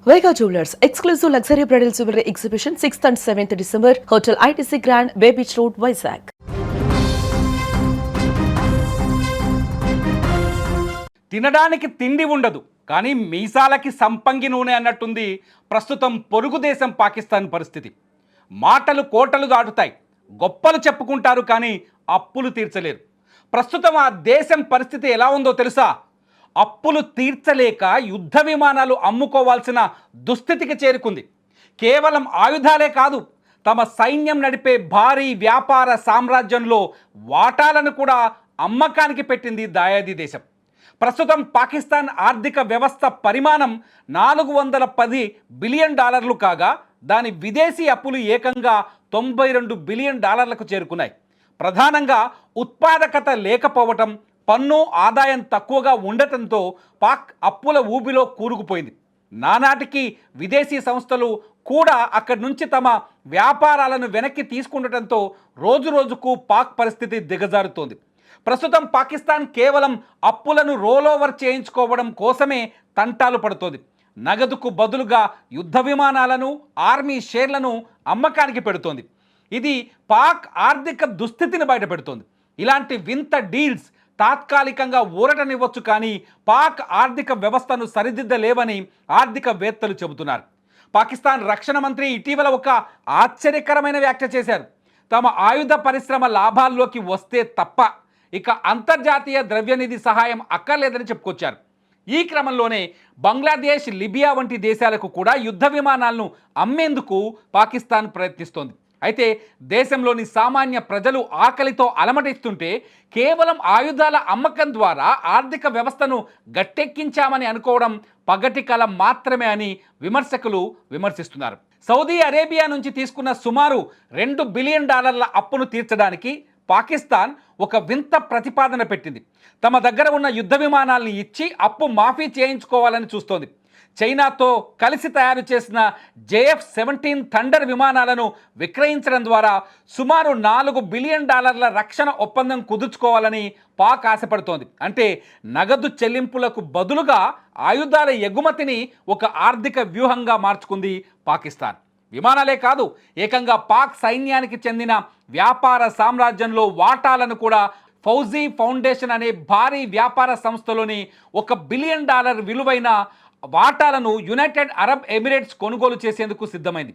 Vega Jewelers, exclusive luxury bridal jewelry exhibition 6th and 7th December, Hotel ITC Grand, Bay Beach Road, Vizag. తినడానికి తిండి ఉండదు కానీ మీసాలకి సంపంగి నూనె అన్నట్టుంది ప్రస్తుతం పొరుగు దేశం పాకిస్తాన్ పరిస్థితి. మాటలు కోటలు దాటుతాయి, గొప్పలు చెప్పుకుంటారు కానీ అప్పులు తీర్చలేరు. ప్రస్తుతం ఆ దేశం పరిస్థితి ఎలా ఉందో తెలుసా? అప్పులు తీర్చలేక యుద్ధ విమానాలు అమ్ముకోవాల్సిన దుస్థితికి చేరుకుంది. కేవలం ఆయుధాలే కాదు, తమ సైన్యం నడిపే భారీ వ్యాపార సామ్రాజ్యంలో వాటాలను కూడా అమ్మకానికి పెట్టింది దాయాది దేశం. ప్రస్తుతం పాకిస్తాన్ ఆర్థిక వ్యవస్థ పరిమాణం $410 బిలియన్ కాగా దాని విదేశీ అప్పులు ఏకంగా $92 బిలియన్ చేరుకున్నాయి. ప్రధానంగా ఉత్పాదకత లేకపోవటం, పన్ను ఆదాయం తక్కువగా ఉండటంతో పాక్ అప్పుల ఊబిలో కూరుకుపోయింది. నానాటికి విదేశీ సంస్థలు కూడా అక్కడి నుంచి తమ వ్యాపారాలను వెనక్కి తీసుకుండటంతో రోజురోజుకు పాక్ పరిస్థితి దిగజారుతోంది. ప్రస్తుతం పాకిస్తాన్ కేవలం అప్పులను రోలోవర్ చేయించుకోవడం కోసమే తంటాలు పడుతోంది. నగదుకు బదులుగా యుద్ధ విమానాలను, ఆర్మీ షేర్లను అమ్మకానికి పెడుతోంది. ఇది పాక్ ఆర్థిక దుస్థితిని బయటపెడుతోంది. ఇలాంటి వింత డీల్స్ తాత్కాలికంగా ఊరటనివ్వచ్చు కానీ పాక్ ఆర్థిక వ్యవస్థను సరిదిద్దలేవని ఆర్థికవేత్తలు చెబుతున్నారు. పాకిస్తాన్ రక్షణ మంత్రి ఇటీవల ఒక ఆశ్చర్యకరమైన వ్యాఖ్య చేశారు. తమ ఆయుధ పరిశ్రమ లాభాల్లోకి వస్తే తప్ప ఇక అంతర్జాతీయ ద్రవ్యనిధి సహాయం అక్కర్లేదని చెప్పుకొచ్చారు. ఈ క్రమంలోనే బంగ్లాదేశ్, లిబియా వంటి దేశాలకు కూడా యుద్ధ విమానాలను అమ్మేందుకు పాకిస్తాన్ ప్రయత్నిస్తోంది. అయితే దేశంలోని సామాన్య ప్రజలు ఆకలితో అలమటిస్తుంటే కేవలం ఆయుధాల అమ్మకం ద్వారా ఆర్థిక వ్యవస్థను గట్టెక్కించామని అనుకోవడం పగటి కల మాత్రమే అని విమర్శకులు విమర్శిస్తున్నారు. సౌదీ అరేబియా నుంచి తీసుకున్న సుమారు $2 బిలియన్ అప్పును తీర్చడానికి పాకిస్తాన్ ఒక వింత ప్రతిపాదన పెట్టింది. తమ దగ్గర ఉన్న యుద్ధ విమానాలను ఇచ్చి అప్పు మాఫీ చేయించుకోవాలని చూస్తోంది. చైనాతో కలిసి తయారు చేసిన JF-17 థండర్ విమానాలను విక్రయించడం ద్వారా సుమారు $4 బిలియన్ రక్షణ ఒప్పందం కుదుర్చుకోవాలని పాక్ ఆశపడుతోంది. అంటే నగదు చెల్లింపులకు బదులుగా ఆయుధాల ఎగుమతిని ఒక ఆర్థిక వ్యూహంగా మార్చుకుంది పాకిస్తాన్. విమానాలే కాదు, ఏకంగా పాక్ సైన్యానికి చెందిన వ్యాపార సామ్రాజ్యంలో వాటాలను కూడా ఫౌజీ ఫౌండేషన్ అనే భారీ వ్యాపార సంస్థలోని $1 బిలియన్ విలువైన వాటాలను యునైటెడ్ అరబ్ ఎమిరేట్స్ కొనుగోలు చేసేందుకు సిద్ధమైంది.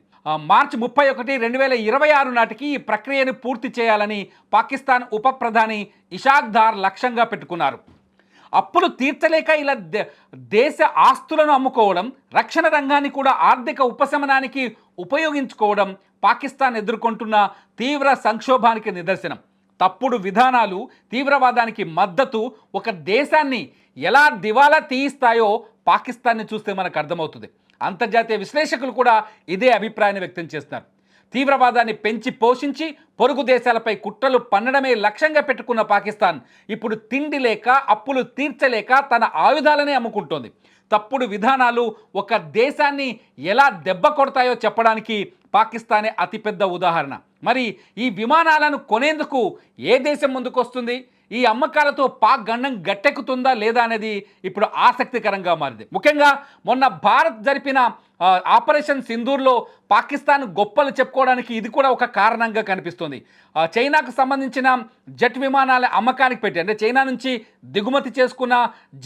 మార్చి 31, 2026 నాటికి ఈ ప్రక్రియను పూర్తి చేయాలని పాకిస్తాన్ ఉప ప్రధాని ఇషాక్ దార్ లక్ష్యంగా పెట్టుకున్నారు. అప్పులు తీర్చలేక ఇలా దేశ ఆస్తులను అమ్ముకోవడం, రక్షణ రంగాన్ని కూడా ఆర్థిక ఉపశమనానికి ఉపయోగించుకోవడం పాకిస్తాన్ ఎదుర్కొంటున్న తీవ్ర సంక్షోభానికి నిదర్శనం. తప్పుడు విధానాలు, తీవ్రవాదానికి మద్దతు ఒక దేశాన్ని ఎలా దివాలా తీయిస్తాయో పాకిస్తాన్ని చూస్తే మనకు అర్థమవుతుంది. అంతర్జాతీయ విశ్లేషకులు కూడా ఇదే అభిప్రాయాన్ని వ్యక్తం చేస్తున్నారు. తీవ్రవాదాన్ని పెంచి పోషించి పొరుగు దేశాలపై కుట్రలు పన్నడమే లక్ష్యంగా పెట్టుకున్న పాకిస్తాన్ ఇప్పుడు తిండి లేక, అప్పులు తీర్చలేక తన ఆయుధాలనే అమ్ముకుంటోంది. తప్పుడు విధానాలు ఒక దేశాన్ని ఎలా దెబ్బ కొడతాయో చెప్పడానికి పాకిస్తానే అతిపెద్ద ఉదాహరణ. మరి ఈ విమానాలను కొనేందుకు ఏ దేశం ముందుకు వస్తుంది? ఈ అమ్మకాలతో పాక్ గండం గట్టెక్కుతుందా లేదా అనేది ఇప్పుడు ఆసక్తికరంగా మారింది. ముఖ్యంగా మొన్న భారత్ జరిపిన ఆపరేషన్ సింధూర్లో పాకిస్తాన్ గొప్పలు చెప్పుకోవడానికి ఇది కూడా ఒక కారణంగా కనిపిస్తుంది. చైనాకు సంబంధించిన జెట్ విమానాల అమ్మకానికి పెట్టి, అంటే చైనా నుంచి దిగుమతి చేసుకున్న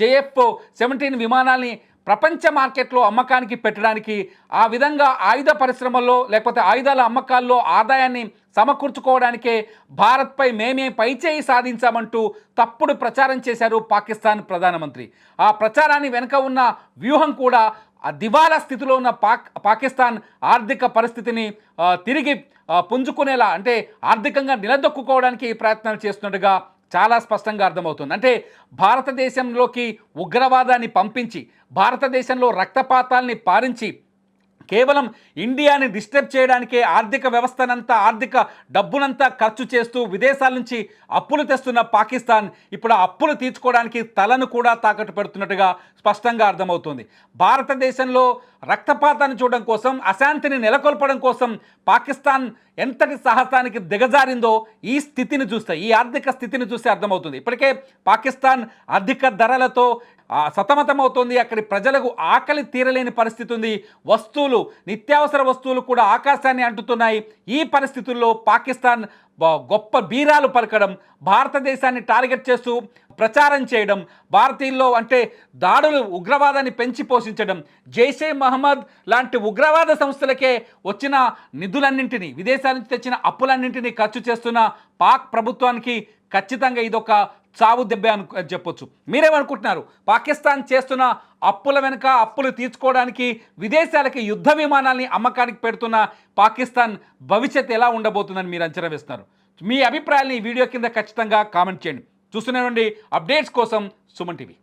JF-17 విమానాల్ని ప్రపంచ మార్కెట్లో అమ్మకానికి పెట్టడానికి, ఆ విధంగా ఆయుధ పరిశ్రమల్లో లేకపోతే ఆయుధాల అమ్మకాల్లో ఆదాయాన్ని సమకూర్చుకోవడానికే భారత్పై మేమే పైచేయి సాధించామంటూ తప్పుడు ప్రచారం చేశారు పాకిస్తాన్ ప్రధానమంత్రి. ఆ ప్రచారాన్ని వెనుక ఉన్న వ్యూహం కూడా దివాలా స్థితిలో ఉన్న పాకిస్తాన్ ఆర్థిక పరిస్థితిని తిరిగి పుంజుకునేలా, అంటే ఆర్థికంగా నిలదొక్కుకోవడానికి ప్రయత్నాలు చేస్తున్నట్టుగా చాలా స్పష్టంగా అర్థమవుతుంది. అంటే భారతదేశంలోకి ఉగ్రవాదాన్ని పంపించి, భారతదేశంలో రక్తపాతాల్ని పారించి, కేవలం ఇండియాని డిస్టర్బ్ చేయడానికే ఆర్థిక వ్యవస్థనంతా, ఆర్థిక డబ్బునంతా ఖర్చు చేస్తూ విదేశాల నుంచి అప్పులు తెస్తున్న పాకిస్తాన్ ఇప్పుడు ఆ అప్పులు తీర్చుకోవడానికి తలను కూడా తాకట్టు పెడుతున్నట్టుగా స్పష్టంగా అర్థమవుతుంది. భారతదేశంలో రక్తపాతాన్ని చూడడం కోసం, అశాంతిని నెలకొల్పడం కోసం పాకిస్తాన్ ఎంతటి సాహసానికి దిగజారిందో ఈ స్థితిని చూస్తే, ఈ ఆర్థిక స్థితిని చూస్తే అర్థమవుతుంది. ఇప్పటికే పాకిస్తాన్ అధిక ధరలతో సతమతమవుతోంది. అక్కడి ప్రజలకు ఆకలి తీరలేని పరిస్థితి ఉంది. వస్తువులు, నిత్యావసర వస్తువులు కూడా ఆకాశాన్ని అంటుతున్నాయి. ఈ పరిస్థితుల్లో పాకిస్తాన్ గొప్ప బీరాలు పలకడం, భారతదేశాన్ని టార్గెట్ చేస్తూ ప్రచారం చేయడం, భారతీయుల్లో అంటే దాడులు, ఉగ్రవాదాన్ని పెంచి పోషించడం, జైషే మహమ్మద్ లాంటి ఉగ్రవాద సంస్థలకే వచ్చిన నిధులన్నింటినీ, విదేశాల నుంచి తెచ్చిన అప్పులన్నింటినీ ఖర్చు చేస్తున్న పాక్ ప్రభుత్వానికి ఖచ్చితంగా ఇదొక చావు దెబ్బ అని చెప్పొచ్చు. మీరేమనుకుంటున్నారు? పాకిస్తాన్ చేస్తున్న అప్పుల వెనుక, అప్పులు తీర్చుకోవడానికి విదేశాలకి యుద్ధ విమానాల్ని అమ్మకానికి పెడుతున్న పాకిస్తాన్ భవిష్యత్ ఎలా ఉండబోతుందని మీరు అంచనా వేస్తున్నారు? మీ అభిప్రాయాన్ని ఈ వీడియో కింద ఖచ్చితంగా కామెంట్ చేయండి. చూస్తూనే ఉండండి అప్డేట్స్ కోసం సుమన్ టీవీ.